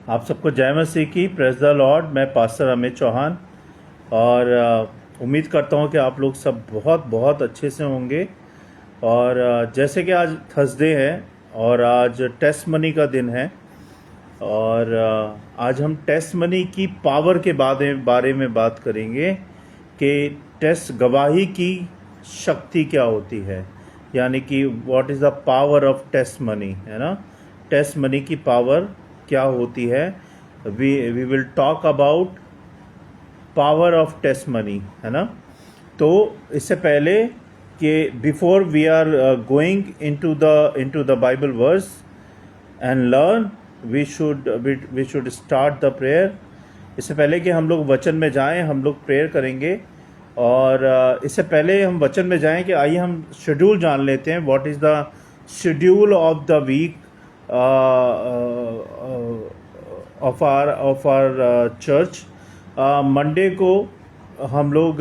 आप सबको जय मसीह की। Praise the Lord. मैं पास्टर अमित चौहान और उम्मीद करता हूं कि आप लोग सब बहुत बहुत अच्छे से होंगे। और जैसे कि आज थर्सडे है और आज टेस्ट मनी का दिन है और आज हम टेस्ट मनी की पावर के बारे में बात करेंगे कि टेस्ट गवाही की शक्ति क्या होती है, यानी कि what is the power of testimony, है ना। टेस्ट मनी की पावर क्या होती है। We will talk about power of testimony, है ना। तो इससे पहले कि before we are going into the Bible verse and learn, we should start the prayer. इससे पहले कि हम लोग वचन में जाएं, हम लोग प्रेयर करेंगे। और इससे पहले हम वचन में जाएं कि आइए हम शेड्यूल जान लेते हैं। What is the schedule of the week of our church. Monday को हम लोग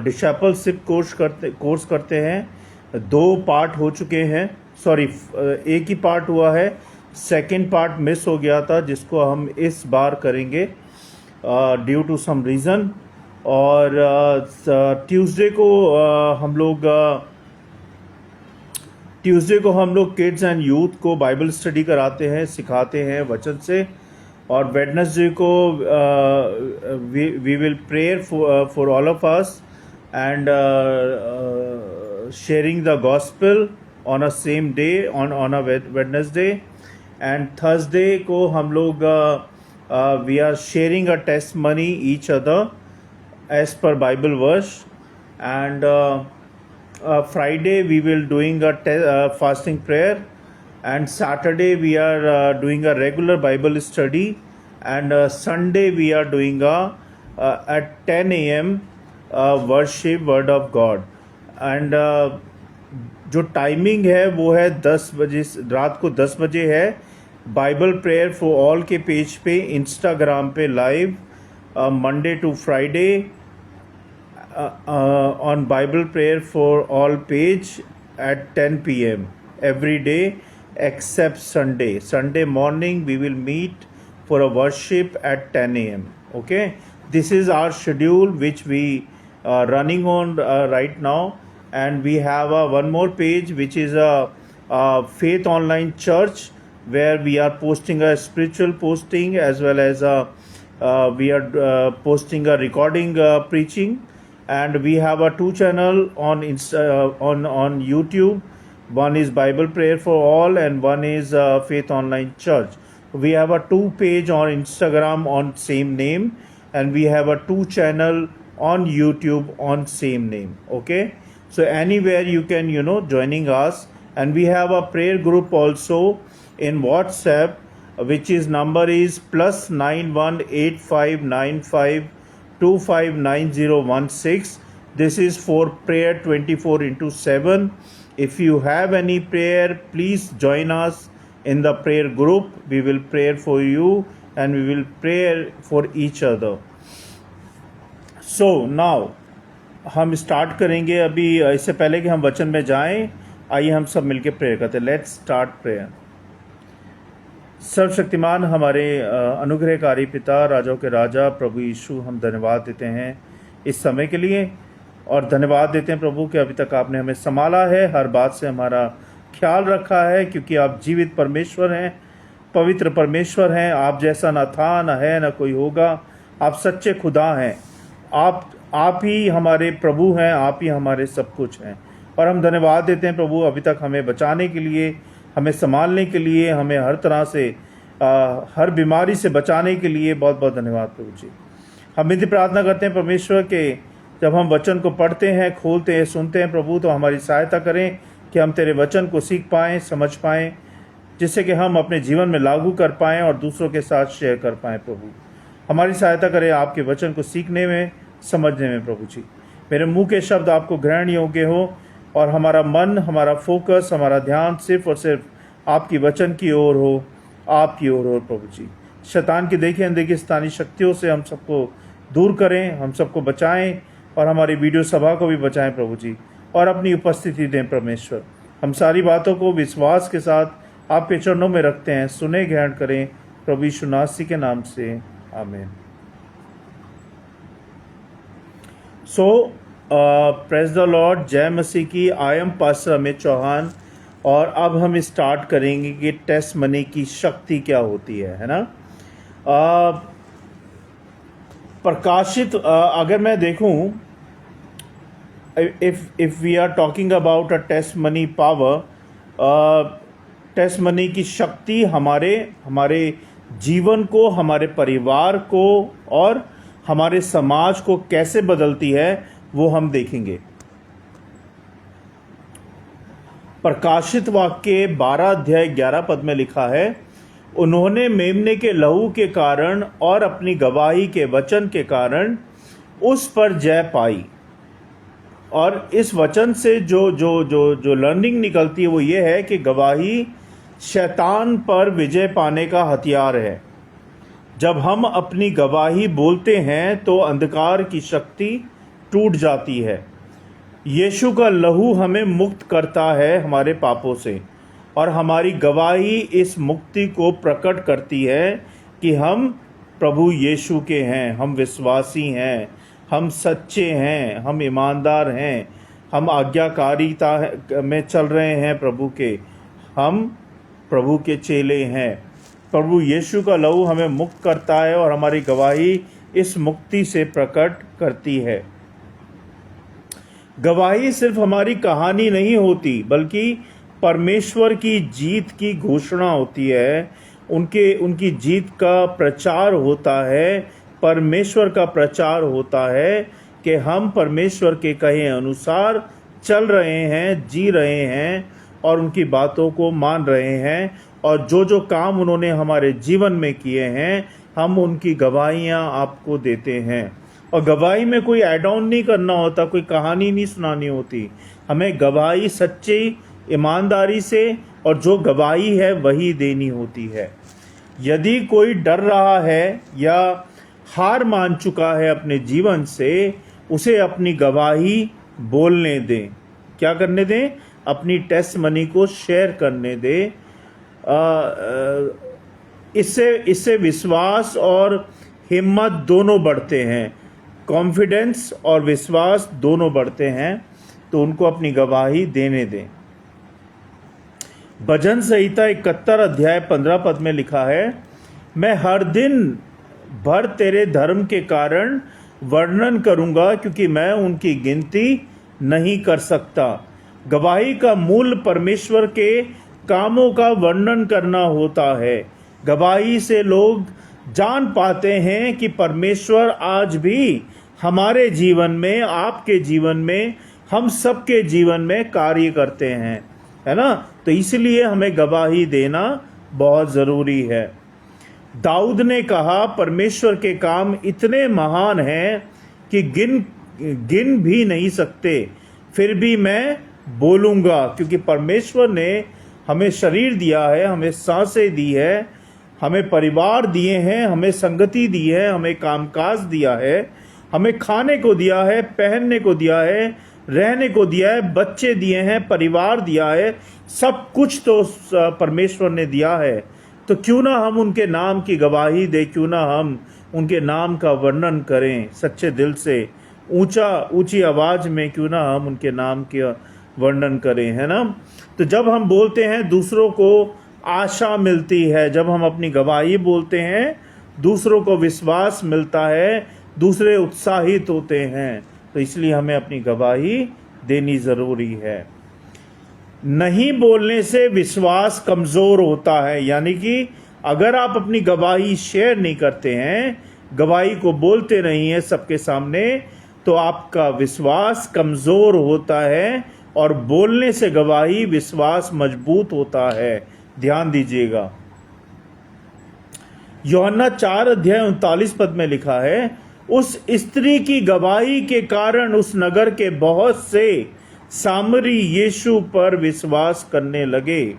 डिसाइपलशिप कोर्स करते हैं। 2 पार्ट हो चुके हैं, सॉरी एक ही पार्ट हुआ है, सेकंड पार्ट मिस हो गया था जिसको हम इस बार करेंगे ड्यू टू सम रीज़न। और ट्यूसडे को हम लोग किड्स एंड यूथ को बाइबल स्टडी कराते हैं, सिखाते हैं वचन से। और वेडनेसडे को we will prayer for all of us and sharing the gospel on a same day on a Wednesday. And Thursday को हम लोग we are sharing a testimony each other as per Bible verse. And Friday we will doing a fasting prayer, and Saturday we are doing a regular Bible study, and Sunday we are doing at 10 a.m. worship word of God. And जो timing है वो है 10 बजे, रात को 10 बजे है। Bible prayer for all के पेज पे इंस्टाग्राम पे live Monday to Friday on Bible prayer for all page at 10 p.m. every day except Sunday. Sunday morning we will meet for a worship at 10 a.m. Okay, this is our schedule which we are running on right now. And we have one more page which is a Faith Online Church, where we are posting a spiritual posting as well as we are posting a recording preaching. And we have a 2 channel on YouTube. One is Bible Prayer for All and one is Faith Online Church. We have a 2 page on Instagram on same name, and we have a 2 channel on YouTube on same name. Okay, so anywhere you can joining us. And we have a prayer group also in WhatsApp, which is number is +918595 259016. This is for prayer 24/7. If you have any prayer, please join us in the prayer group. We will pray for you and we will pray for each other. So now हम start करेंगे। अभी इससे पहले कि हम वचन में जाएं, आइए हम सब मिलकर प्रेयर करते हैं। Let's start prayer. सर्वशक्तिमान हमारे अनुग्रहकारी पिता, राजाओं के राजा प्रभु यीशु, हम धन्यवाद देते हैं इस समय के लिए। और धन्यवाद देते हैं प्रभु कि अभी तक आपने हमें संभाला है, हर बात से हमारा ख्याल रखा है, क्योंकि आप जीवित परमेश्वर हैं, पवित्र परमेश्वर हैं। आप जैसा ना था, ना है, ना कोई होगा। आप सच्चे खुदा हैं। आप ही हमारे प्रभु हैं, आप ही हमारे सब कुछ हैं। और हम धन्यवाद देते हैं प्रभु, अभी तक हमें बचाने के लिए, हमें संभालने के लिए, हमें हर तरह से हर बीमारी से बचाने के लिए बहुत बहुत धन्यवाद प्रभु जी। हम यदि प्रार्थना करते हैं परमेश्वर के, जब हम वचन को पढ़ते हैं, खोलते हैं, सुनते हैं प्रभु, तो हमारी सहायता करें कि हम तेरे वचन को सीख पाएँ, समझ पाएँ, जिससे कि हम अपने जीवन में लागू कर पाएँ और दूसरों के साथ शेयर कर पाएँ प्रभु। हमारी सहायता करें आपके वचन को सीखने में, समझने में प्रभु जी। मेरे मुँह के शब्द आपको ग्रहण योग्य हो और हमारा मन, हमारा फोकस, हमारा ध्यान सिर्फ और सिर्फ आपकी वचन की ओर हो, आपकी ओर हो प्रभु जी। शैतान की देखी अनदेखी स्थानीय शक्तियों से हम सबको दूर करें, हम सबको बचाएं और हमारी वीडियो सभा को भी बचाएं प्रभु जी, और अपनी उपस्थिति दें परमेश्वर। हम सारी बातों को विश्वास के साथ आपके चरणों में रखते हैं। सुने, ग्रहण करें प्रभु यीशु नासरी के नाम से आमीन। सो प्रेज द लॉर्ड, जय मसीह की। I am pastor Amit Chauhan और अब हम स्टार्ट करेंगे कि टेस्ट मनी की शक्ति क्या होती है ना। प्रकाशित अगर मैं देखूं, if we are talking about a testimony power, testimony की शक्ति हमारे जीवन को, हमारे परिवार को और हमारे समाज को कैसे बदलती है वो हम देखेंगे। प्रकाशित वाक्य 12 अध्याय 11 पद में लिखा है, उन्होंने मेमने के लहू के कारण और अपनी गवाही के वचन के कारण उस पर जय पाई। और इस वचन से जो लर्निंग निकलती है वो ये है कि गवाही शैतान पर विजय पाने का हथियार है। जब हम अपनी गवाही बोलते हैं तो अंधकार की शक्ति टूट जाती है। यीशु का लहू हमें मुक्त करता है हमारे पापों से, और हमारी गवाही इस मुक्ति को प्रकट करती है कि हम प्रभु यीशु के हैं, हम विश्वासी हैं, हम सच्चे हैं, हम ईमानदार हैं, हम आज्ञाकारिता में चल रहे हैं प्रभु के, हम प्रभु के चेले हैं। प्रभु यीशु का लहू हमें मुक्त करता है और हमारी गवाही इस मुक्ति से प्रकट करती है। गवाही सिर्फ हमारी कहानी नहीं होती, बल्कि परमेश्वर की जीत की घोषणा होती है। उनकी जीत का प्रचार होता है, परमेश्वर का प्रचार होता है कि हम परमेश्वर के कहे अनुसार चल रहे हैं, जी रहे हैं और उनकी बातों को मान रहे हैं, और जो काम उन्होंने हमारे जीवन में किए हैं हम उनकी गवाहियाँ आपको देते हैं। और गवाही में कोई ऐड ऑन नहीं करना होता, कोई कहानी नहीं सुनानी होती। हमें गवाही सच्ची ईमानदारी से और जो गवाही है वही देनी होती है। यदि कोई डर रहा है या हार मान चुका है अपने जीवन से, उसे अपनी गवाही बोलने दें। क्या करने दें? अपनी टेस्ट मनी को शेयर करने दें। इससे विश्वास और हिम्मत दोनों बढ़ते हैं, कॉन्फिडेंस और विश्वास दोनों बढ़ते हैं, तो उनको अपनी गवाही देने दें। भजन संहिता 71 अध्याय 15 पद में लिखा है, मैं हर दिन भर तेरे धर्म के कारण वर्णन करूंगा, क्योंकि मैं उनकी गिनती नहीं कर सकता। गवाही का मूल परमेश्वर के कामों का वर्णन करना होता है। गवाही से लोग जान पाते हैं कि परमेश्वर आज भी हमारे जीवन में, आपके जीवन में, हम सबके जीवन में कार्य करते हैं, है ना। तो इसलिए हमें गवाही देना बहुत ज़रूरी है। दाऊद ने कहा, परमेश्वर के काम इतने महान हैं कि गिन भी नहीं सकते, फिर भी मैं बोलूँगा। क्योंकि परमेश्वर ने हमें शरीर दिया है, हमें सांसें दी है, हमें परिवार दिए हैं, हमें संगति दी है, हमें कामकाज दिया है, हमें खाने को दिया है, पहनने को दिया है, रहने को दिया है, बच्चे दिए हैं, परिवार दिया है, सब कुछ तो परमेश्वर ने दिया है। तो क्यों ना हम उनके नाम की गवाही दें, क्यों ना हम उनके नाम का वर्णन करें सच्चे दिल से, ऊंची आवाज़ में क्यों ना हम उनके नाम का वर्णन करें, है ना। तो जब हम बोलते हैं दूसरों को आशा मिलती है, जब हम अपनी गवाही बोलते हैं दूसरों को विश्वास मिलता है, दूसरे उत्साहित होते हैं। तो इसलिए हमें अपनी गवाही देनी ज़रूरी है। नहीं बोलने से विश्वास कमज़ोर होता है, यानी कि अगर आप अपनी गवाही शेयर नहीं करते हैं, गवाही को बोलते नहीं हैं सबके सामने, तो आपका विश्वास कमज़ोर होता है, और बोलने से गवाही विश्वास मजबूत होता है। ध्यान दीजिएगा, यूहन्ना 4 अध्याय 39 पद में लिखा है, उस स्त्री की गवाही के कारण उस नगर के बहुत से सामरी यीशु पर विश्वास करने लगे।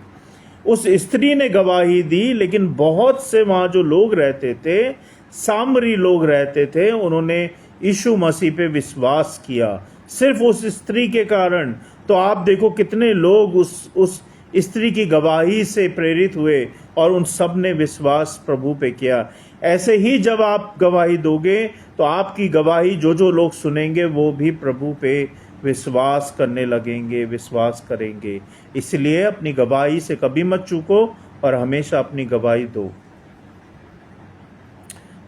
उस स्त्री ने गवाही दी, लेकिन बहुत से वहाँ जो लोग रहते थे, सामरी लोग रहते थे, उन्होंने यीशु मसीह पे विश्वास किया सिर्फ उस स्त्री के कारण। तो आप देखो कितने लोग उस स्त्री की गवाही से प्रेरित हुए, और उन सब ने विश्वास प्रभु पे किया। ऐसे ही जब आप गवाही दोगे तो आपकी गवाही जो जो लोग सुनेंगे वो भी प्रभु पे विश्वास करने लगेंगे, विश्वास करेंगे। इसलिए अपनी गवाही से कभी मत चूको और हमेशा अपनी गवाही दो,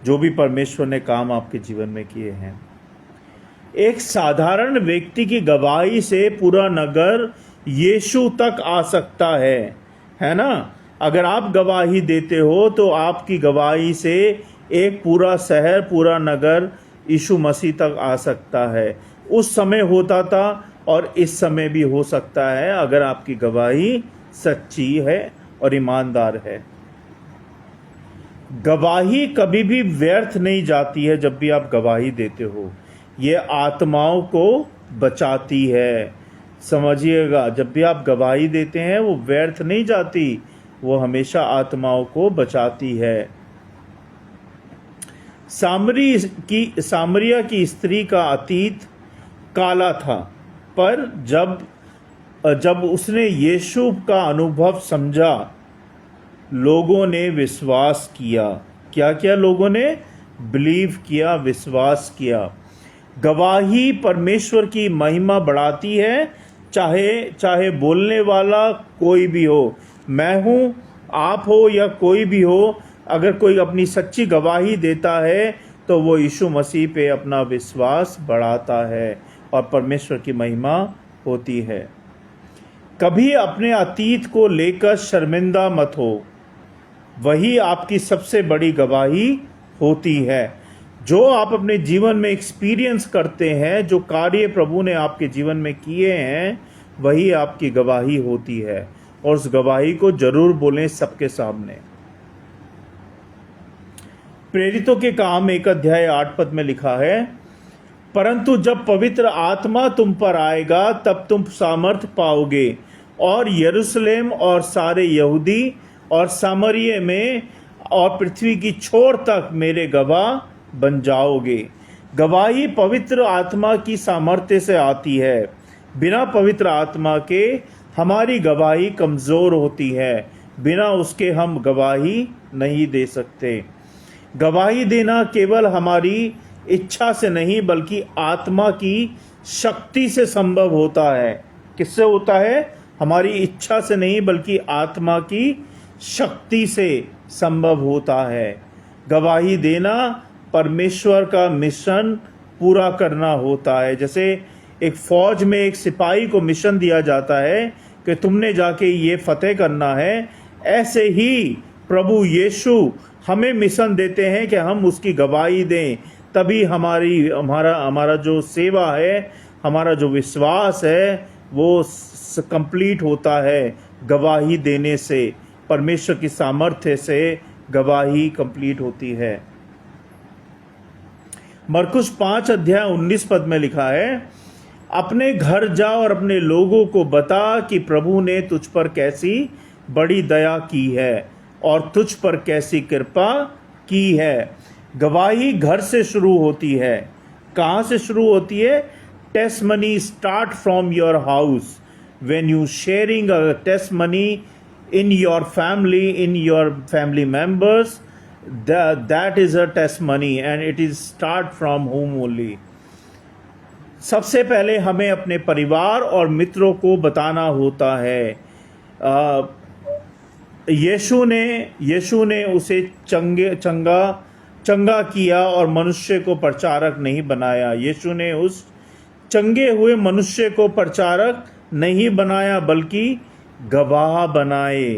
जो भी परमेश्वर ने काम आपके जीवन में किए हैं। एक साधारण व्यक्ति की गवाही से पूरा नगर यीशु तक आ सकता है ना। अगर आप गवाही देते हो तो आपकी गवाही से एक पूरा शहर, पूरा नगर यीशु मसीह तक आ सकता है। उस समय होता था और इस समय भी हो सकता है, अगर आपकी गवाही सच्ची है और ईमानदार है। गवाही कभी भी व्यर्थ नहीं जाती है। जब भी आप गवाही देते हो, ये आत्माओं को बचाती है। समझिएगा, जब भी आप गवाही देते हैं वो व्यर्थ नहीं जाती, वो हमेशा आत्माओं को बचाती है। सामरिया की स्त्री का अतीत काला था, पर जब उसने यीशु का अनुभव समझा, लोगों ने विश्वास किया। क्या किया? लोगों ने बिलीव किया, विश्वास किया। गवाही परमेश्वर की महिमा बढ़ाती है, चाहे बोलने वाला कोई भी हो, मैं हूं, आप हो या कोई भी हो। अगर कोई अपनी सच्ची गवाही देता है तो वो यीशु मसीह पे अपना विश्वास बढ़ाता है और परमेश्वर की महिमा होती है। कभी अपने अतीत को लेकर शर्मिंदा मत हो, वही आपकी सबसे बड़ी गवाही होती है। जो आप अपने जीवन में एक्सपीरियंस करते हैं, जो कार्य प्रभु ने आपके जीवन में किए हैं, वही आपकी गवाही होती है। और उस गवाही को जरूर बोलें सबके सामने। प्रेरितों के काम 1 अध्याय 8 पद में लिखा है, परंतु जब पवित्र आत्मा तुम पर आएगा तब तुम सामर्थ पाओगे और यरूशलेम और सारे यहूदी और सामरिया में और पृथ्वी की छोर तक मेरे गवाह बन जाओगे। गवाही पवित्र आत्मा की सामर्थ्य से आती है। बिना पवित्र आत्मा के हमारी गवाही कमजोर होती है। बिना उसके हम गवाही नहीं दे सकते। गवाही देना केवल हमारी इच्छा से नहीं बल्कि आत्मा की शक्ति से संभव होता है। किससे होता है? हमारी इच्छा से नहीं बल्कि आत्मा की शक्ति से संभव होता है। गवाही देना परमेश्वर का मिशन पूरा करना होता है। जैसे एक फौज में एक सिपाही को मिशन दिया जाता है कि तुमने जाके ये फतेह करना है, ऐसे ही प्रभु यीशु हमें मिशन देते हैं कि हम उसकी गवाही दें। तभी हमारा जो सेवा है, हमारा जो विश्वास है, वो कंप्लीट होता है गवाही देने से। परमेश्वर की सामर्थ्य से गवाही कंप्लीट होती है। मरकुस 5 अध्याय 19 पद में लिखा है, अपने घर जा और अपने लोगों को बता कि प्रभु ने तुझ पर कैसी बड़ी दया की है और तुझ पर कैसी कृपा की है। गवाही घर से शुरू होती है। कहाँ से शुरू होती है? Testimony start from your house. When you sharing a testimony in your family members, that is a testimony and it is start from home only. सबसे पहले हमें अपने परिवार और मित्रों को बताना होता है। यीशु ने उसे चंगा किया और मनुष्य को प्रचारक नहीं बनाया। यीशु ने उस चंगे हुए मनुष्य को प्रचारक नहीं बनाया बल्कि गवाह बनाए।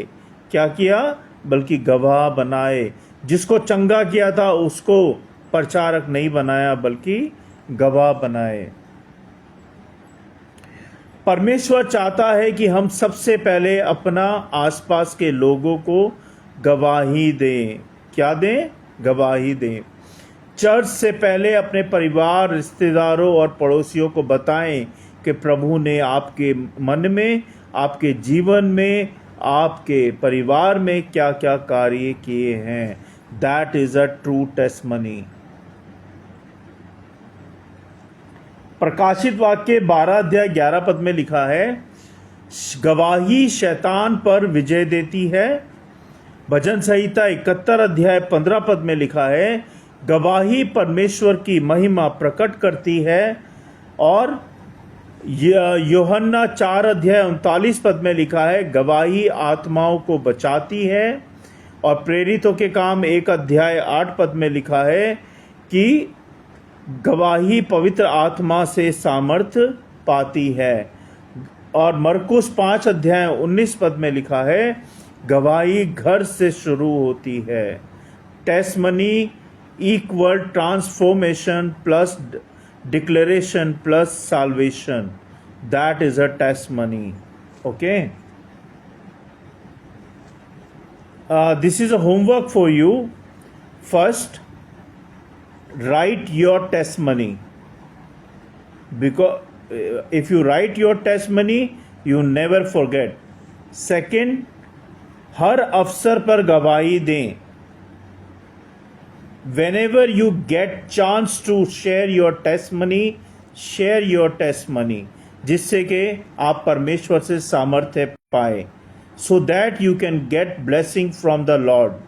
क्या किया? बल्कि गवाह बनाए। जिसको चंगा किया था उसको प्रचारक नहीं बनाया बल्कि गवाह बनाए। परमेश्वर चाहता है कि हम सबसे पहले अपना आसपास के लोगों को गवाही दें। क्या दें? गवाही दें। चर्च से पहले अपने परिवार, रिश्तेदारों और पड़ोसियों को बताएं कि प्रभु ने आपके मन में, आपके जीवन में, आपके परिवार में क्या क्या कार्य किए हैं। That is a true testimony. प्रकाशित वाक्य 12 अध्याय 11 पद में लिखा है, गवाही शैतान पर विजय देती है भजन संहिता 71 अध्याय 15 पद में लिखा है, गवाही परमेश्वर की महिमा प्रकट करती है। और यूहन्ना 4 अध्याय 39 पद में लिखा है, गवाही आत्माओं को बचाती है। और प्रेरितों के काम 1 अध्याय 8 पद में लिखा है कि गवाही पवित्र आत्मा से सामर्थ्य पाती है। और मरकुस 5 अध्याय 19 पद में लिखा है, गवाही घर से शुरू होती है। Testimony equal transformation plus declaration plus salvation, that is a testimony. Okay, this is a homework for you. First, write your testimony, because if you write your testimony you never forget. Second, हर अवसर पर गवाही दें। whenever you get chance to share your testimony, share your testimony, जिससे कि आप परमेश्वर से सामर्थ्य पाए, so that you can get blessing from the Lord.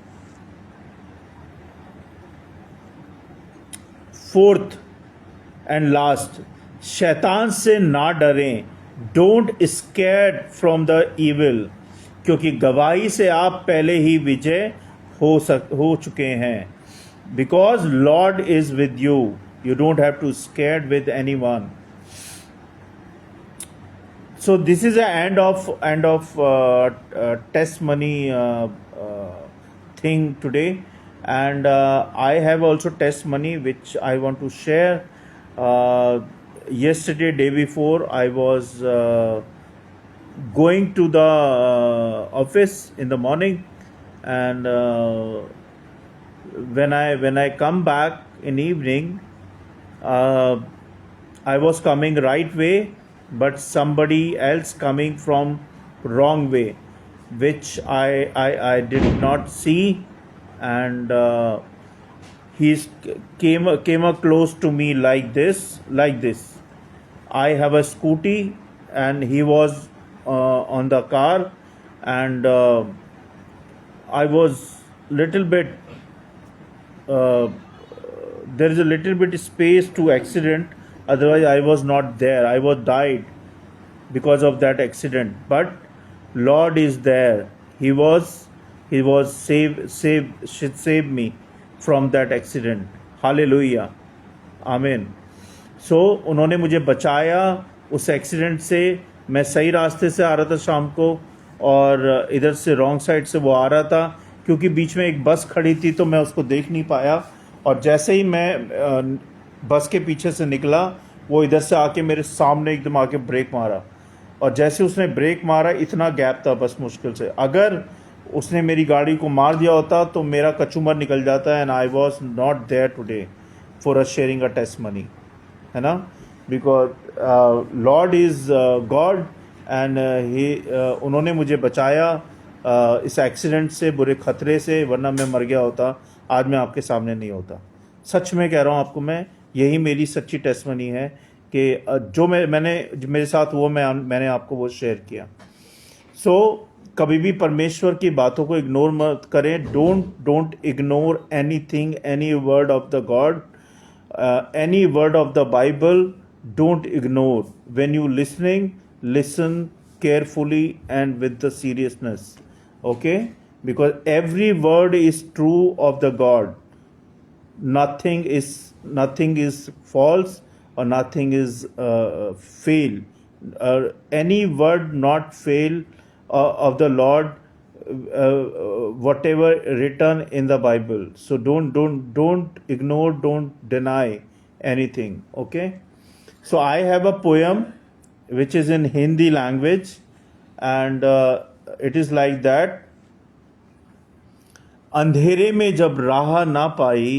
Fourth and last, शैतान से ना डरें। Don't scared from the evil, क्योंकि गवाही से आप पहले ही विजय हो चुके हैं। Because lord is with you, you don't have to scared with anyone. So this is the end of testimony thing today, and I have also testimony which I want to share. Yesterday, day before, I was going to the office in the morning, and when I come back in evening, I was coming right way, but somebody else coming from wrong way, which I did not see, and he came close to me like this. I have a scooty and he was on the car, and I was little bit there is a little bit space to accident. Otherwise, I was not there. I was died because of that accident. But Lord is there. He saved me from that accident. Hallelujah. Amen. So उन्होंने मुझे बचाया उस accident से। मैं सही रास्ते से आ रहा था शाम को, और इधर से रॉन्ग साइड से वो आ रहा था, क्योंकि बीच में एक बस खड़ी थी तो मैं उसको देख नहीं पाया। और जैसे ही मैं बस के पीछे से निकला, वो इधर से आके मेरे सामने एकदम आके ब्रेक मारा। और जैसे उसने ब्रेक मारा, इतना गैप था बस मुश्किल से। अगर उसने मेरी गाड़ी को मार दिया होता तो मेरा कचूमर निकल जाता। And I was not there today for a sharing a testimony, है ना। Because lord is God, and उन्होंने मुझे बचाया इस एक्सीडेंट से, बुरे खतरे से, वरना मैं मर गया होता, आज मैं आपके सामने नहीं होता। सच में कह रहा हूँ आपको मैं, यही मेरी सच्ची टेस्टमनी है कि जो मैंने मेरे साथ वो मैंने आपको वो शेयर किया। सो कभी भी परमेश्वर की बातों को इग्नोर मत करें। Don't ignore anything, any word of the God, any word of the Bible, don't ignore. When you listen carefully and with the seriousness, okay, because every word is true of the God. Nothing is false, or nothing is fail. Any word not fail of the Lord, whatever written in the Bible. So don't ignore, don't deny anything. Okay. So I have a poem which is in Hindi language, and it is like that. अंधेरे में जब राह ना पाई,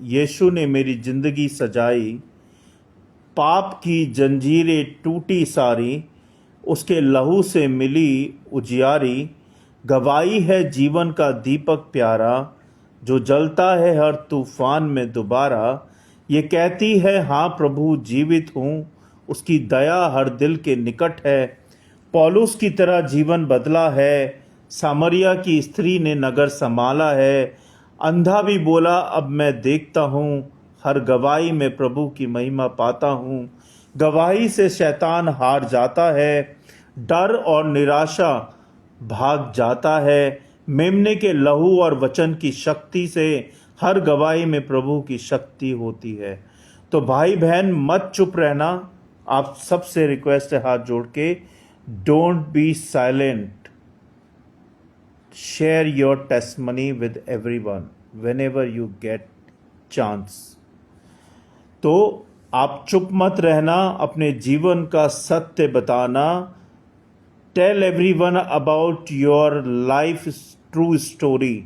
यीशु ने मेरी जिंदगी सजाई। पाप की जंजीरें टूटी सारी, उसके लहू से मिली उजियारी। गवाही है जीवन का दीपक प्यारा, जो जलता है हर तूफान में दोबारा। ये कहती है हाँ प्रभु जीवित हूँ, उसकी दया हर दिल के निकट है। पौलुस की तरह जीवन बदला है, सामरिया की स्त्री ने नगर संभाला है। अंधा भी बोला अब मैं देखता हूँ, हर गवाही में प्रभु की महिमा पाता हूँ। गवाही से शैतान हार जाता है, डर और निराशा भाग जाता है। मेमने के लहू और वचन की शक्ति से हर गवाही में प्रभु की शक्ति होती है। तो भाई बहन मत चुप रहना, आप सबसे रिक्वेस्ट है हाथ जोड़ के, don't be silent, share your testimony with everyone whenever you get chance. तो आप चुप मत रहना, अपने जीवन का सत्य बताना। Tell everyone about your life true story,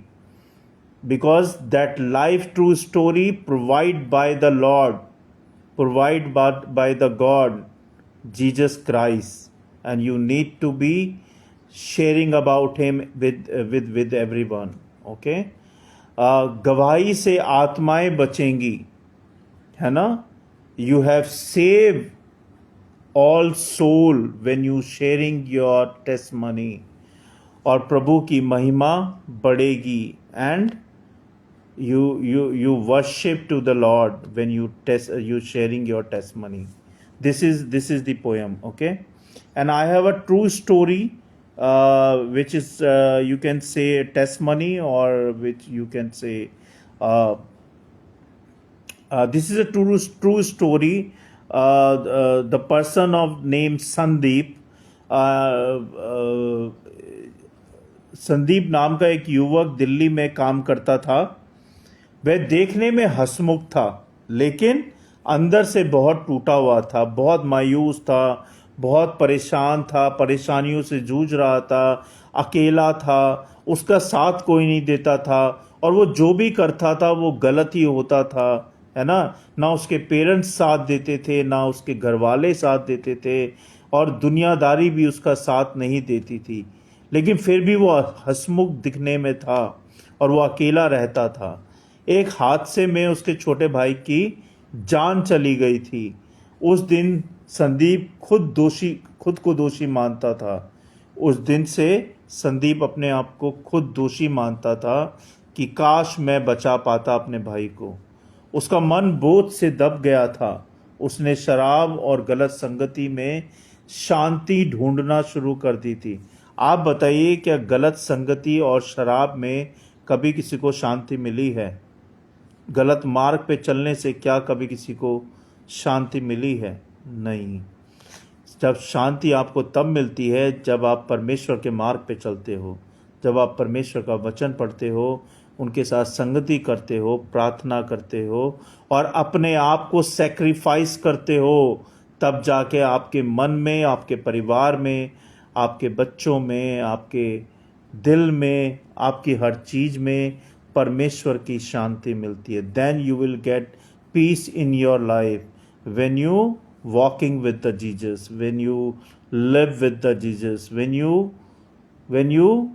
because that life true story provided by the Lord, provided by the God Jesus Christ, and you need to be sharing about him with everyone. Okay, गवाही से आत्माएं बचेंगी, है ना। You have saved all soul when you sharing your testimony, और प्रभु की महिमा बढ़ेगी। And you worship to the Lord when you sharing your testimony. This is the poem, okay. And I have a true story, which is you can say testimony, or which you can say this is a true story. The person of name Sandeep, Sandeep नाम का एक युवक दिल्ली में काम करता था। वह देखने में हंसमुख था, लेकिन अंदर से बहुत टूटा हुआ था, बहुत मायूस था, बहुत परेशान था, परेशानियों से जूझ रहा था, अकेला था, उसका साथ कोई नहीं देता था, और वो जो भी करता था वो गलत ही होता था, है ना। ना उसके पेरेंट्स साथ देते थे, ना उसके घर वाले साथ देते थे, और दुनियादारी भी उसका साथ नहीं देती थी। लेकिन फिर भी वो हंसमुख दिखने में था और वो अकेला रहता था। एक हादसे में उसके छोटे भाई की जान चली गई थी। उस दिन संदीप खुद को दोषी मानता था। उस दिन से संदीप अपने आप को खुद दोषी मानता था कि काश मैं बचा पाता अपने भाई को। उसका मन बोझ से दब गया था। उसने शराब और गलत संगति में शांति ढूंढना शुरू कर दी थी। आप बताइए, क्या गलत संगति और शराब में कभी किसी को शांति मिली है? गलत मार्ग पे चलने से क्या कभी किसी को शांति मिली है? नहीं। जब शांति आपको तब मिलती है जब आप परमेश्वर के मार्ग पे चलते हो, जब आप परमेश्वर का वचन पढ़ते हो, उनके साथ संगति करते हो, प्रार्थना करते हो और अपने आप को सैक्रिफाइस करते हो, तब जाके आपके मन में, आपके परिवार में, आपके बच्चों में, आपके दिल में, आपकी हर चीज़ में परमेश्वर की शांति मिलती है। Then you will get peace in your life when you walking with the Jesus, when you live with the Jesus, when you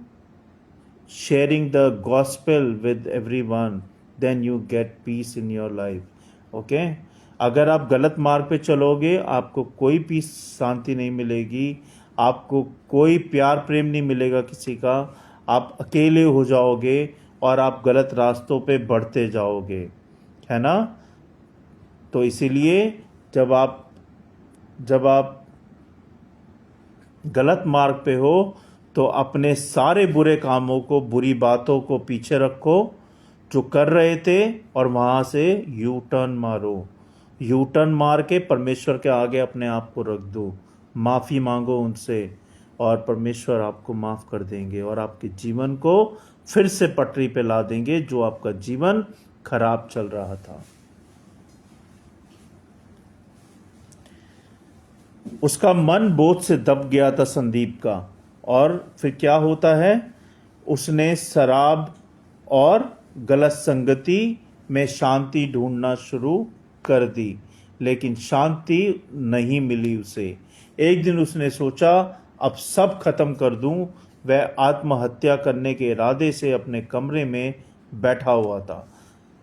sharing the gospel with everyone, then you get peace in your life. Okay? अगर आप गलत मार्ग पे चलोगे, आपको कोई piece, शांति नहीं मिलेगी, आपको कोई प्यार प्रेम नहीं मिलेगा किसी का, आप अकेले हो जाओगे और आप गलत रास्तों पे बढ़ते जाओगे, है ना। तो इसीलिए जब आप गलत मार्ग पे हो तो अपने सारे बुरे कामों को, बुरी बातों को पीछे रखो जो कर रहे थे, और वहाँ से यू टर्न मारो। यू टर्न मार के परमेश्वर के आगे अपने आप को रख दो, माफ़ी मांगो उनसे, और परमेश्वर आपको माफ़ कर देंगे और आपके जीवन को फिर से पटरी पे ला देंगे, जो आपका जीवन खराब चल रहा था। उसका मन बोझ से दब गया था संदीप का, और फिर क्या होता है, उसने शराब और गलत संगति में शांति ढूंढना शुरू कर दी, लेकिन शांति नहीं मिली उसे। एक दिन उसने सोचा अब सब खत्म कर दूं। वह आत्महत्या करने के इरादे से अपने कमरे में बैठा हुआ था।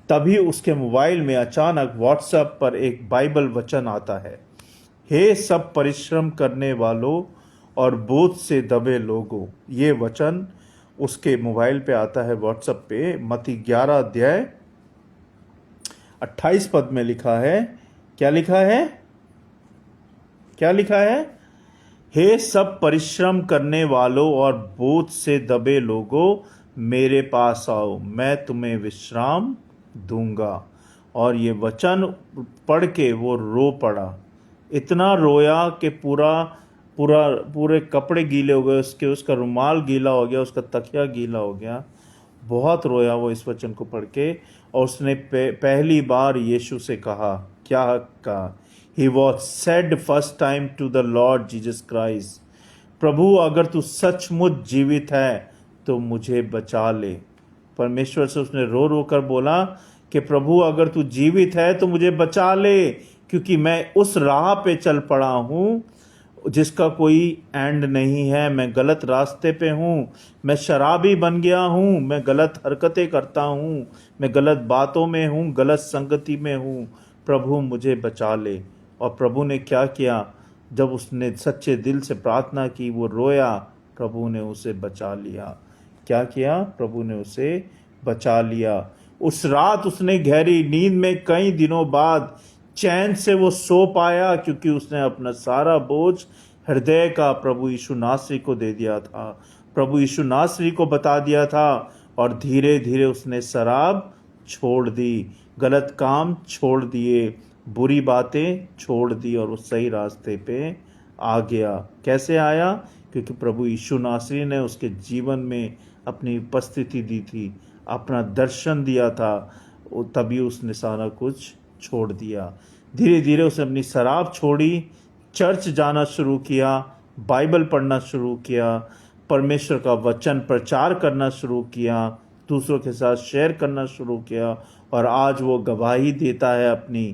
तभी उसके मोबाइल में अचानक व्हाट्सएप पर एक बाइबल वचन आता है, हे सब परिश्रम करने वालों और बोझ से दबे लोगों। ये वचन उसके मोबाइल पे आता है, व्हाट्सएप पे, मत्ती 11 अध्याय 28 पद में लिखा है, क्या लिखा है? क्या लिखा है? हे सब परिश्रम करने वालों और बोझ से दबे लोगों, मेरे पास आओ, मैं तुम्हें विश्राम दूंगा। और ये वचन पढ़ के वो रो पड़ा, इतना रोया कि पूरे कपड़े गीले हो गए उसके, उसका रुमाल गीला हो गया, उसका तकिया गीला हो गया। बहुत रोया वो इस वचन को पढ़ के। और उसने पहली बार यीशु से कहा, क्या कहा? He was said first time to the Lord Jesus Christ, प्रभु अगर तू सचमुच जीवित है तो मुझे बचा ले। परमेश्वर से उसने रो रो कर बोला कि प्रभु अगर तू जीवित है तो मुझे बचा ले, क्योंकि मैं उस राह पे चल पड़ा हूँ जिसका कोई एंड नहीं है। मैं गलत रास्ते पे हूँ, मैं शराबी बन गया हूँ, मैं गलत हरकतें करता हूँ, मैं गलत बातों में हूँ, गलत संगति में हूँ, प्रभु मुझे बचा ले। और प्रभु ने क्या किया? जब उसने सच्चे दिल से प्रार्थना की, वो रोया, प्रभु ने उसे बचा लिया। क्या किया? प्रभु ने उसे बचा लिया। उस रात उसने गहरी नींद में कई दिनों बाद चैन से वो सो पाया, क्योंकि उसने अपना सारा बोझ हृदय का प्रभु यीशु नासरी को दे दिया था, प्रभु यीशु नासरी को बता दिया था। और धीरे धीरे उसने शराब छोड़ दी, गलत काम छोड़ दिए, बुरी बातें छोड़ दी, और वो सही रास्ते पे आ गया। कैसे आया? क्योंकि प्रभु यीशु नासरी ने उसके जीवन में अपनी उपस्थिति दी थी, अपना दर्शन दिया था, तभी उसने सारा कुछ छोड़ दिया। धीरे धीरे उसने अपनी शराब छोड़ी, चर्च जाना शुरू किया, बाइबल पढ़ना शुरू किया, परमेश्वर का वचन प्रचार करना शुरू किया, दूसरों के साथ शेयर करना शुरू किया। और आज वो गवाही देता है अपनी,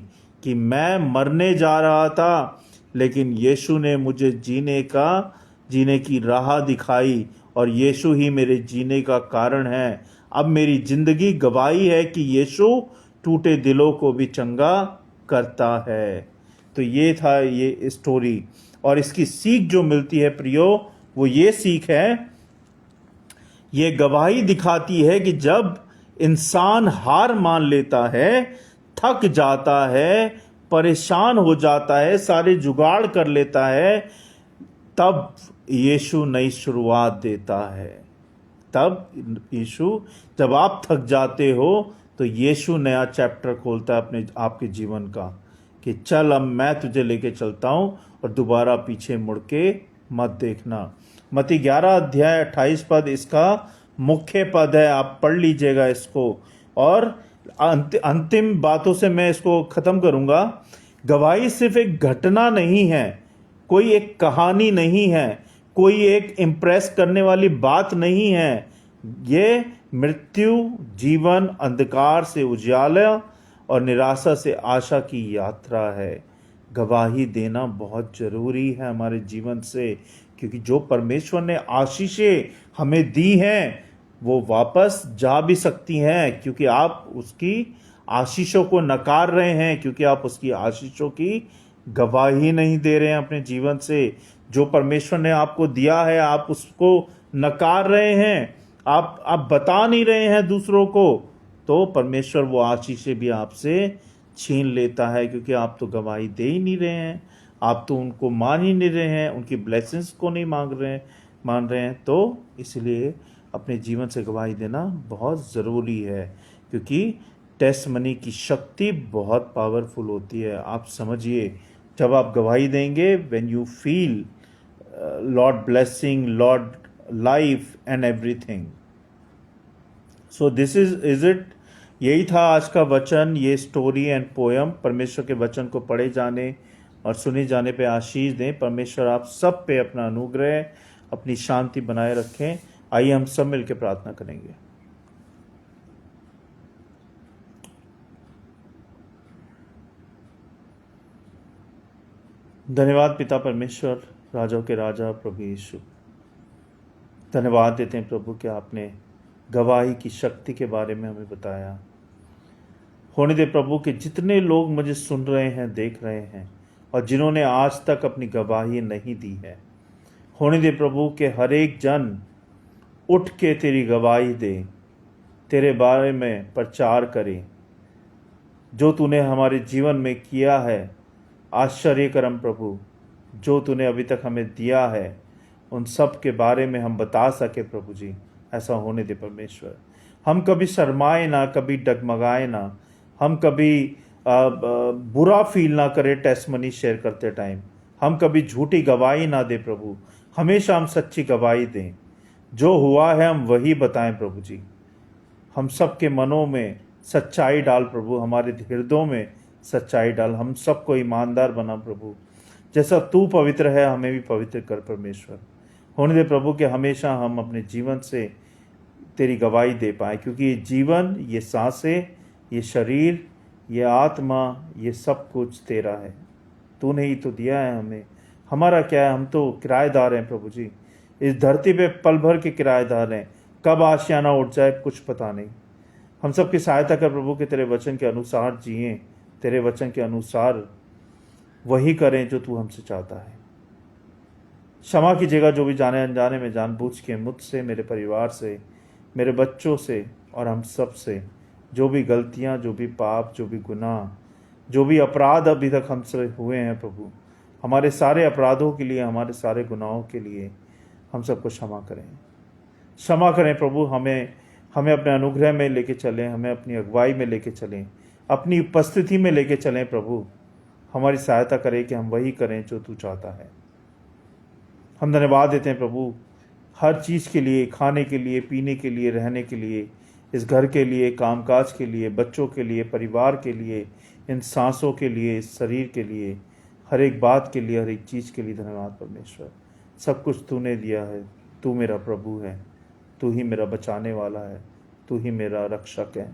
कि मैं मरने जा रहा था, लेकिन यीशु ने मुझे जीने की राह दिखाई, और यीशु ही मेरे जीने का कारण है। अब मेरी जिंदगी गवाही है कि यीशु टूटे दिलों को भी चंगा करता है। तो ये था ये स्टोरी, और इसकी सीख जो मिलती है प्रियो, वो ये सीख है, ये गवाही दिखाती है कि जब इंसान हार मान लेता है, थक जाता है, परेशान हो जाता है, सारे जुगाड़ कर लेता है, तब यीशु नई शुरुआत देता है। तब यीशु, जब आप थक जाते हो तो यीशु नया चैप्टर खोलता है अपने आपके जीवन का, कि चल अब मैं तुझे लेके चलता हूँ और दोबारा पीछे मुड़ के मत देखना। मत्ती 11 अध्याय 28 पद इसका मुख्य पद है, आप पढ़ लीजिएगा इसको। और अंतिम बातों से मैं इसको ख़त्म करूँगा। गवाही सिर्फ एक घटना नहीं है, कोई एक कहानी नहीं है, कोई एक इम्प्रेस करने वाली बात नहीं है। ये मृत्यु, जीवन, अंधकार से उजाला और निराशा से आशा की यात्रा है। गवाही देना बहुत ज़रूरी है हमारे जीवन से, क्योंकि जो परमेश्वर ने आशीषें हमें दी हैं वो वापस जा भी सकती हैं, क्योंकि आप उसकी आशीषों को नकार रहे हैं, क्योंकि आप उसकी आशीषों की गवाही नहीं दे रहे हैं अपने जीवन से। जो परमेश्वर ने आपको दिया है आप उसको नकार रहे हैं, आप बता नहीं रहे हैं दूसरों को, तो परमेश्वर वो आशीषें भी आपसे छीन लेता है, क्योंकि आप तो गवाही दे ही नहीं रहे हैं, आप तो उनको मान ही नहीं रहे हैं, उनकी ब्लेसिंग्स को नहीं मान रहे हैं। तो इसलिए अपने जीवन से गवाही देना बहुत ज़रूरी है, क्योंकि टेस्टमनी की शक्ति बहुत पावरफुल होती है। आप समझिए, जब आप गवाही देंगे, when you feel Lord blessing, Lord life and everything. So this is it. यही था आज का वचन, ये स्टोरी एंड पोयम। परमेश्वर के वचन को पढ़े जाने और सुने जाने पे आशीष दें। परमेश्वर आप सब पे अपना अनुग्रह, अपनी शांति बनाए रखें। आइए हम सब मिलकर प्रार्थना करेंगे। धन्यवाद पिता परमेश्वर, राजाओं के राजा प्रभु यीशु, धन्यवाद देते हैं प्रभु कि आपने गवाही की शक्ति के बारे में हमें बताया। होने दे प्रभु कि जितने लोग मुझे सुन रहे हैं, देख रहे हैं, और जिन्होंने आज तक अपनी गवाही नहीं दी है, होने दे प्रभु कि हर एक जन उठ के तेरी गवाही दे, तेरे बारे में प्रचार करें। जो तूने हमारे जीवन में किया है आश्चर्य कर्म प्रभु, जो तूने अभी तक हमें दिया है, उन सब के बारे में हम बता सके प्रभु जी। ऐसा होने दे परमेश्वर। हम कभी शर्माए ना, कभी डगमगाए ना, हम कभी बुरा फील ना करें टेस्टमनी शेयर करते टाइम, हम कभी झूठी गवाही ना दे प्रभु, हमेशा हम सच्ची गवाही दें। जो हुआ है हम वही बताएं प्रभु जी। हम सबके मनों में सच्चाई डाल प्रभु, हमारे हृदयों में सच्चाई डाल, हम सबको ईमानदार बना प्रभु। जैसा तू पवित्र है हमें भी पवित्र कर परमेश्वर। होने दे प्रभु कि हमेशा हम अपने जीवन से तेरी गवाही दे पाए, क्योंकि ये जीवन, ये सांसें, ये शरीर, ये आत्मा, ये सब कुछ तेरा है। तूने ही तो दिया है हमें। हमारा क्या है, हम तो किराएदार हैं प्रभु जी। इस धरती पे पल भर के किराएदार हैं। कब आशियाना उठ जाए कुछ पता नहीं। हम सब की सहायता कर प्रभु कि तेरे वचन के अनुसार जिएं, तेरे वचन के अनुसार वही करें जो तू हमसे चाहता है। क्षमा कीजिएगा जो भी जाने अनजाने में जानबूझ के मुझसे, मेरे परिवार से, मेरे बच्चों से और हम सब से जो भी गलतियां, जो भी पाप, जो भी गुनाह, जो भी अपराध अभी तक हमसे हुए हैं प्रभु, हमारे सारे अपराधों के लिए, हमारे सारे गुनाहों के लिए हम सबको क्षमा करें। क्षमा करें प्रभु। हमें अपने अनुग्रह में लेके चलें, हमें अपनी अगुवाई में लेके चलें, अपनी उपस्थिति में लेके चलें प्रभु। हमारी सहायता करें कि हम वही करें जो तू चाहता है। हम धन्यवाद देते हैं प्रभु हर चीज़ के लिए, खाने के लिए, पीने के लिए, रहने के लिए, इस घर के लिए, कामकाज के लिए, बच्चों के लिए, परिवार के लिए, इन सांसों के लिए, इस शरीर के लिए, हर एक बात के लिए, हर एक चीज़ के लिए धन्यवाद परमेश्वर। सब कुछ तूने दिया है। तू मेरा प्रभु है, तू ही मेरा बचाने वाला है, तू ही मेरा रक्षक है,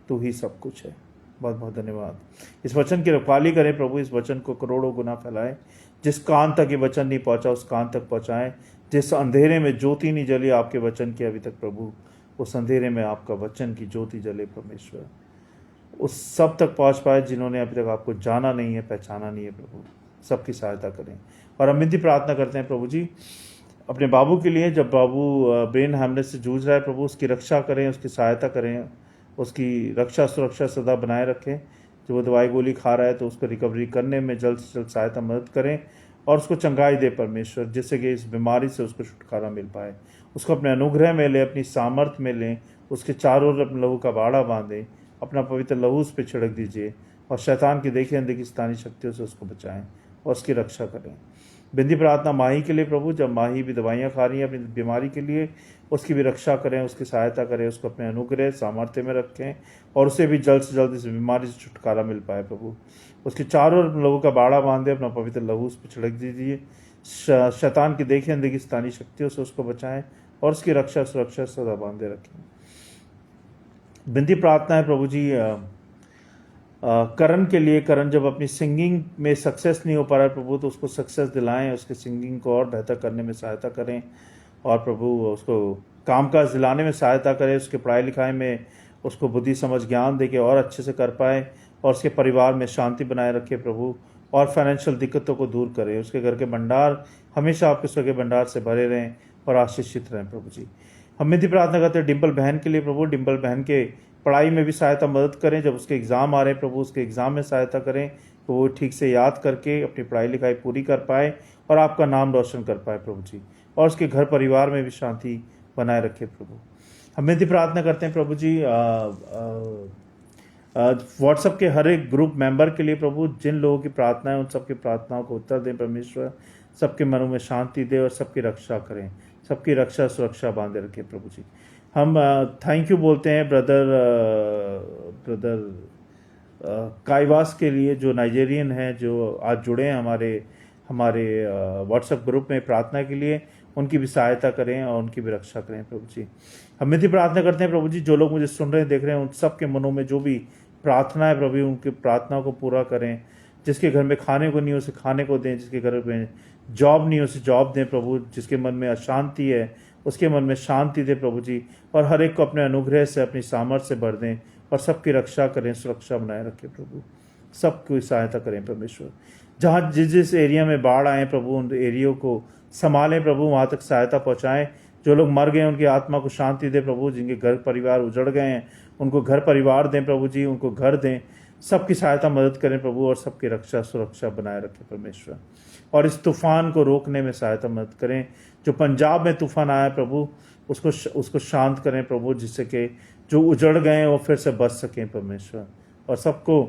तू ही सब कुछ है। बहुत बहुत धन्यवाद। इस वचन की रखवाली करें प्रभु। इस वचन को करोड़ों गुना फैलाएं। जिस कान तक ये वचन नहीं पहुंचा उस कान तक पहुंचाएं। जिस अंधेरे में ज्योति नहीं जली आपके वचन की अभी तक प्रभु, उस अंधेरे में आपका वचन की ज्योति जले परमेश्वर। उस सब तक पहुंच पाए जिन्होंने अभी तक आपको जाना नहीं है, पहचाना नहीं है प्रभु। सबकी सहायता करें। और हम विनती प्रार्थना करते हैं प्रभु जी अपने बाबू के लिए। जब बाबू ब्रेन हैमरेज से जूझ रहा है प्रभु, उसकी रक्षा करें, उसकी सहायता करें, उसकी रक्षा सुरक्षा सदा बनाए रखें। जो वो दवाई गोली खा रहा है तो उसको रिकवरी करने में जल्द से जल्द सहायता मदद करें और उसको चंगाई दे परमेश्वर, जिससे कि इस बीमारी से उसको छुटकारा मिल पाए। उसको अपने अनुग्रह में लें, अपनी सामर्थ्य में लें, उसके चारों ओर अपने लहू का बाड़ा बांधें, अपना पवित्र लहू उस पर छिड़क दीजिए और शैतान की देखी अनदेखी शैतानी शक्तियों से उसको बचाएं और उसकी रक्षा करें। बिंदी प्रार्थना माही के लिए प्रभु, जब माही भी दवाइयाँ खा रही हैं अपनी बीमारी के लिए, उसकी भी रक्षा करें, उसकी सहायता करें, उसको अपने अनुग्रह सामर्थ्य में रखें और उसे भी जल्द से जल्द इस बीमारी से छुटकारा मिल पाए प्रभु। उसके चारों ओर लहू का बाड़ा बांधे, अपना पवित्र लहू उस पर छिड़क दीजिए। शैतान की देखी अनदेखी शैतानी शक्तियों से उसको बचाएं और उसकी रक्षा सुरक्षा सदा बांधे रखें। बिंदी प्रार्थना है प्रभु जी करण के लिए। करण जब अपनी सिंगिंग में सक्सेस नहीं हो पा रहा है प्रभु, तो उसको सक्सेस दिलाएं, उसके सिंगिंग को और बेहतर करने में सहायता करें और प्रभु उसको कामकाज दिलाने में सहायता करें, उसके पढ़ाई लिखाई में उसको बुद्धि समझ ज्ञान दे के और अच्छे से कर पाए और उसके परिवार में शांति बनाए रखे प्रभु और फाइनेंशियल दिक्कतों को दूर करें। उसके घर के भंडार हमेशा आपके स्वर्गीय भंडार से भरे रहें और आशीषित रहें प्रभु जी। हम विनती प्रार्थना करते हैं डिम्पल बहन के लिए प्रभु। डिम्पल बहन के पढ़ाई में भी सहायता मदद करें। जब उसके एग्ज़ाम आ रहे हैं प्रभु, उसके एग्ज़ाम में सहायता करें तो वो ठीक से याद करके अपनी पढ़ाई लिखाई पूरी कर पाए और आपका नाम रोशन कर पाए प्रभु जी, और उसके घर परिवार में भी शांति बनाए रखे प्रभु। हम विनती प्रार्थना करते हैं प्रभु जी व्हाट्सएप के हर एक ग्रुप मेंबर के लिए प्रभु, जिन लोगों की प्रार्थना है उन सबकी प्रार्थनाओं को उत्तर दें परमेश्वर, सबके मनों में शांति दे और सबकी रक्षा करें, सबकी रक्षा सुरक्षा बांधे रखें प्रभु जी। हम थैंक यू बोलते हैं ब्रदर काइवास के लिए, जो नाइजेरियन हैं, जो आज जुड़े हैं हमारे व्हाट्सएप ग्रुप में प्रार्थना के लिए। उनकी भी सहायता करें और उनकी भी रक्षा करें प्रभु जी। हम भी प्रार्थना करते हैं प्रभु जी, जो लोग मुझे सुन रहे हैं देख रहे हैं, उन सब के मनों में जो भी प्रार्थना है प्रभु, उनकी प्रार्थना को पूरा करें। जिसके घर में खाने को नहीं हो उसे खाने को दें, जिसके घर में जॉब नहीं हो उसे जॉब दें प्रभु, जिसके मन में अशांति है उसके मन में शांति दे प्रभु जी, और हर एक को अपने अनुग्रह से अपनी सामर्थ्य से भर दें और सबकी रक्षा करें, सुरक्षा बनाए रखें प्रभु, सबकी सहायता करें परमेश्वर। जहाँ जिस जिस एरिया में बाढ़ आए प्रभु, उन एरियो को संभालें प्रभु, वहाँ तक सहायता पहुँचाएं जो लोग मर गए उनकी आत्मा को शांति दे प्रभु, जिनके घर परिवार उजड़ गए हैं उनको घर परिवार दें प्रभु जी, उनको घर दें, सबकी सहायता मदद करें प्रभु, और सबकी रक्षा सुरक्षा बनाए रखें परमेश्वर, और इस तूफान को रोकने में सहायता मदद करें। जो पंजाब में तूफान आया प्रभु, उसको शांत करें प्रभु, जिससे कि जो उजड़ गए हैं वो फिर से बच सकें परमेश्वर, और सबको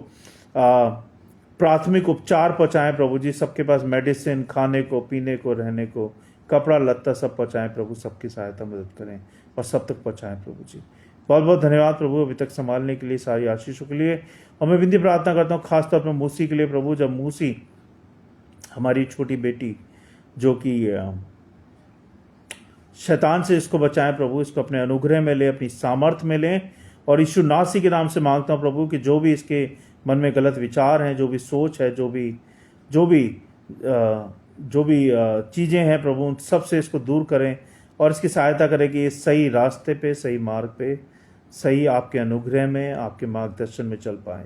प्राथमिक उपचार पहुँचाएँ प्रभु जी, सबके पास मेडिसिन, खाने को, पीने को, रहने को, कपड़ा लत्ता सब पहुँचाएँ प्रभु, सबकी सहायता मदद करें और सब तक पहुँचाएँ प्रभु जी। बहुत बहुत धन्यवाद प्रभु अभी तक संभालने के लिए, सारी आशीषों के लिए। और मैं विनती प्रार्थना करता हूँ खासतौर पर मूसी के लिए प्रभु, जब मूसी हमारी छोटी बेटी जो कि शैतान से इसको बचाएं प्रभु, इसको अपने अनुग्रह में ले, अपनी सामर्थ्य में लें, और यीशु नासी के नाम से मांगता हूँ प्रभु कि जो भी इसके मन में गलत विचार हैं, जो भी सोच है, जो भी चीज़ें हैं प्रभु, उन सब से इसको दूर करें और इसकी सहायता करें कि ये सही रास्ते पे, सही मार्ग पे, सही आपके अनुग्रह में, आपके मार्गदर्शन में चल पाए।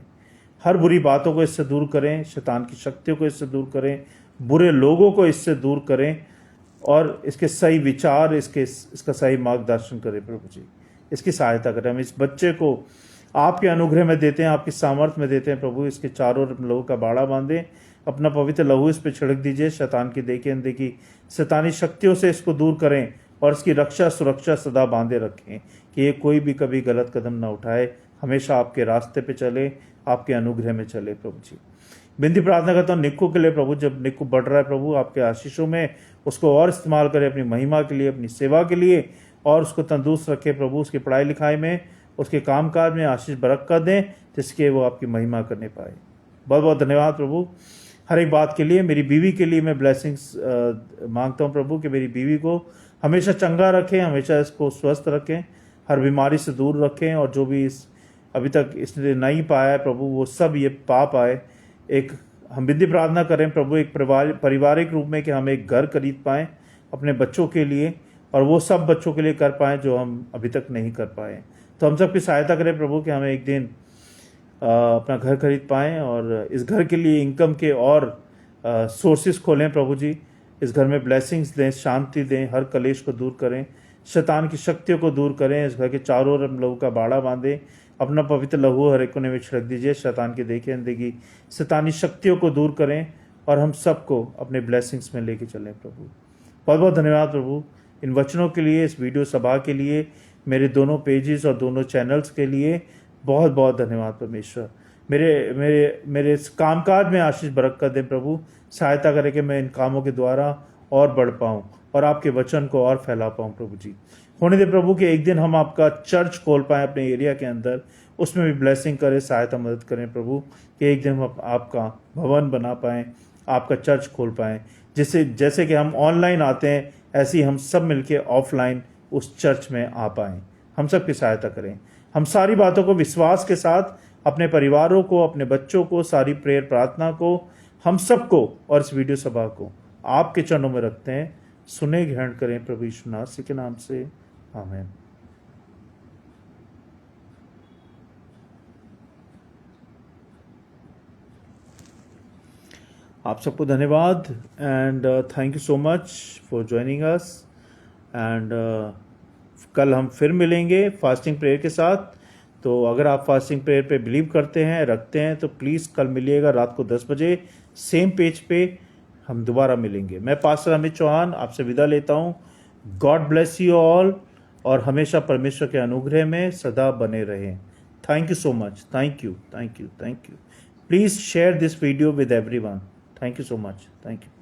हर बुरी बातों को इससे दूर करें, शैतान की शक्तियों को इससे दूर करें, बुरे लोगों को इससे दूर करें, और इसके सही विचार, इसका सही मार्गदर्शन करें प्रभु जी, इसकी सहायता करें। हम इस बच्चे को आपके अनुग्रह में देते हैं, आपकी सामर्थ्य में देते हैं प्रभु, इसके चारों ओर लहू का बाड़ा बांधें, अपना पवित्र लहू इस पर छिड़क दीजिए, शैतान की देखी अनदेखी शैतानी शक्तियों से इसको दूर करें, और इसकी रक्षा सुरक्षा सदा बांधे रखें कि ये कोई भी कभी गलत कदम ना उठाए, हमेशा आपके रास्ते पे चले, आपके अनुग्रह में चले प्रभु जी। विनती प्रार्थना करता हूँ निक्कू के लिए प्रभु, जब निक्कू बढ़ रहा है प्रभु, आपके आशीषों में उसको और इस्तेमाल करें अपनी महिमा के लिए, अपनी सेवा के लिए, और उसको तंदुरुस्त रखे प्रभु, उसकी पढ़ाई लिखाई में, उसके कामकाज में आशीष बरकत दें, जिसके वो आपकी महिमा करने पाए। बहुत बहुत धन्यवाद प्रभु हर एक बात के लिए। मेरी बीवी के लिए मैं ब्लेसिंग्स मांगता हूँ प्रभु कि मेरी बीवी को हमेशा चंगा रखें, हमेशा इसको स्वस्थ रखें, हर बीमारी से दूर रखें, और जो भी अभी तक इसने नहीं पाया है प्रभु, वो सब ये पा पाए। एक हम विधि प्रार्थना करें प्रभु, एक पारिवारिक रूप में कि हम एक घर खरीद पाएँ अपने बच्चों के लिए, और वो सब बच्चों के लिए कर पाएँ जो हम अभी तक नहीं कर पाए। तो हम सबकी सहायता करें प्रभु कि हमें एक दिन अपना घर खरीद पाएँ, और इस घर के लिए इनकम के और सोर्सेस खोलें प्रभु जी। इस घर में ब्लेसिंग्स दें, शांति दें, हर कलेश को दूर करें, शैतान की शक्तियों को दूर करें। इस घर के चारों ओर लहू का बाड़ा बांधें, अपना पवित्र लहू हर एक कोने में छिड़क दीजिए, शैतान की देखी अनदेखी शैतानी शक्तियों को दूर करें, और हम सबको अपने ब्लेसिंग्स में लेके चलें प्रभु। बहुत बहुत धन्यवाद प्रभु इन वचनों के लिए, इस वीडियो सभा के लिए, मेरे दोनों पेजेस और दोनों चैनल्स के लिए बहुत बहुत धन्यवाद परमेश्वर। मेरे इस कामकाज में आशीष बरकत दें प्रभु, सहायता करें कि मैं इन कामों के द्वारा और बढ़ पाऊँ और आपके वचन को और फैला पाऊँ प्रभु जी। होने दे प्रभु कि एक दिन हम आपका चर्च खोल पाएँ अपने एरिया के अंदर, उसमें भी ब्लेसिंग करें, सहायता मदद करें प्रभु, कि एक दिन हम आपका भवन बना पाएँ, आपका चर्च खोल पाएँ। जैसे कि हम ऑनलाइन आते हैं, ऐसे ही हम सब मिलके ऑफलाइन उस चर्च में आ पाएँ। हम सब की सहायता करें। हम सारी बातों को विश्वास के साथ अपने परिवारों को, अपने बच्चों को, सारी प्रेयर प्रार्थना को, हम सबको और इस वीडियो सभा को आपके चरणों में रखते हैं। सुने ग्रहण करें प्रभु यीशु मसीह के नाम से, आमीन। आप सबको धन्यवाद, and thank you so much for joining us. And कल हम फिर मिलेंगे फास्टिंग प्रेयर के साथ। तो अगर आप फास्टिंग प्रेयर पे बिलीव करते हैं, रखते हैं, तो प्लीज़ कल मिलिएगा रात को 10 बजे सेम पेज पे हम दोबारा मिलेंगे। मैं पास्टर अमित चौहान आपसे विदा लेता हूँ। गॉड ब्लेस यू ऑल, और हमेशा परमेश्वर के अनुग्रह में सदा बने रहें। Thank you so much. Thank you. Please share this video with everyone. Thank you so much. Thank you.